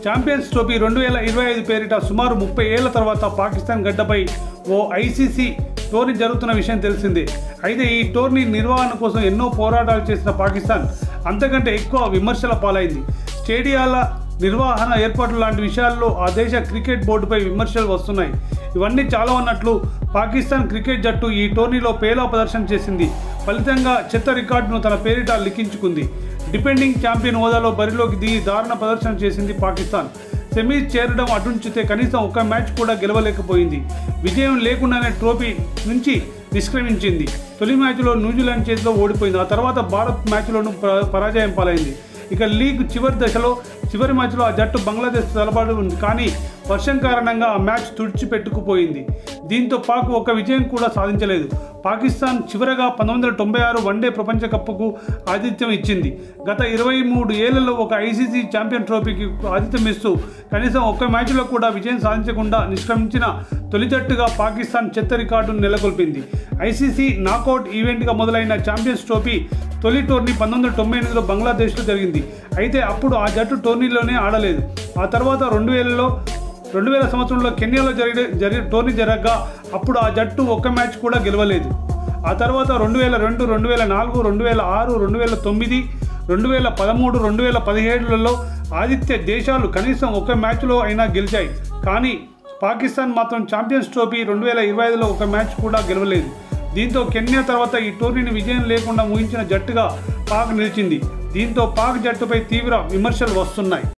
Champions trophy 2025 పేరిట సుమారు 30 ఏళ్ల తర్వాత పాకిస్తాన్ గడ్డపై ఓ ఐసీసీ టోర్నీ జరుగుతున్న విషయం తెలిసిందే. అయితే ఈ టోర్నీ నిర్వహణ కోసం ఎన్నో పోరాటాలు చేసిన పాకిస్తాన్ అంతకంటే ఎక్కువ విమర్శల పాలైంది. స్టేడియాల నిర్వహణ, ఏర్పాట్లు లాంటి విషయాల్లో ఆ దేశ క్రికెట్ బోర్డుపై విమర్శలు వస్తున్నాయి. ఇవన్నీ చాలా ఉన్నట్లు పాకిస్తాన్ క్రికెట్ జట్టు ఈ టోర్నీలో పేలా ప్రదర్శన చేసింది. ఫలితంగా చెత్త రికార్డును తన పేరిట లిఖించుకుంది. డిపెండింగ్ ఛాంపియన్ హోదాలో బరిలోకి దిగి దారుణ ప్రదర్శన చేసింది పాకిస్తాన్. సెమీస్ చేరడం అటుంచితే కనీసం ఒక్క మ్యాచ్ కూడా గెలవలేకపోయింది. విజయం లేకుండానే ట్రోఫీ నుంచి నిష్క్రమించింది. తొలి మ్యాచ్లో న్యూజిలాండ్ చేతిలో ఓడిపోయింది. ఆ తర్వాత భారత్ మ్యాచ్లోనూ పరాజయం పాలైంది. ఇక లీగ్ చివరి మ్యాచ్లో ఆ జట్టు బంగ్లాదేశ్ తలపడి ఉంది. కానీ వర్షం కారణంగా ఆ మ్యాచ్ తుడిచిపెట్టుకుపోయింది. దీంతో పాక్ ఒక్క విజయం కూడా సాధించలేదు. పాకిస్తాన్ చివరగా 1996 వన్డే ప్రపంచ కప్కు ఆతిథ్యం ఇచ్చింది. గత 23 ఏళ్లలో ఒక ఐసీసీ ఛాంపియన్ ట్రోఫీకి ఆతిథ్యం ఇస్తూ కనీసం ఒక్క మ్యాచ్లో కూడా విజయం సాధించకుండా నిష్క్రమించిన తొలి జట్టుగా పాకిస్తాన్ చెత్త రికార్డును నెలకొల్పింది. ఐసీసీ నాకౌట్ ఈవెంట్గా మొదలైన ఛాంపియన్స్ ట్రోఫీ తొలి టోర్నీ 1998లో బంగ్లాదేశ్లో జరిగింది. అయితే అప్పుడు ఆ జట్టు టోర్నీలోనే ఆడలేదు. ఆ తర్వాత 2000 సంవత్సరంలో కెన్యాలో టోర్నీ జరగగా అప్పుడు ఆ జట్టు ఒక్క మ్యాచ్ కూడా గెలవలేదు. ఆ తర్వాత 2002, 2004, 2006, 2009, 2013, 2017లలో ఆతిథ్య దేశాలు కనీసం ఒక్క మ్యాచ్లో అయినా గెలిచాయి. కానీ పాకిస్తాన్ మాత్రం ఛాంపియన్స్ ట్రోఫీ 2025లో ఒక మ్యాచ్ కూడా గెలవలేదు. దీంతో కెన్యా తర్వాత ఈ టోర్నీని విజయం లేకుండా ముగించిన జట్టుగా పాక్ నిలిచింది. దీంతో పాక్ జట్టుపై తీవ్ర విమర్శలు వస్తున్నాయి.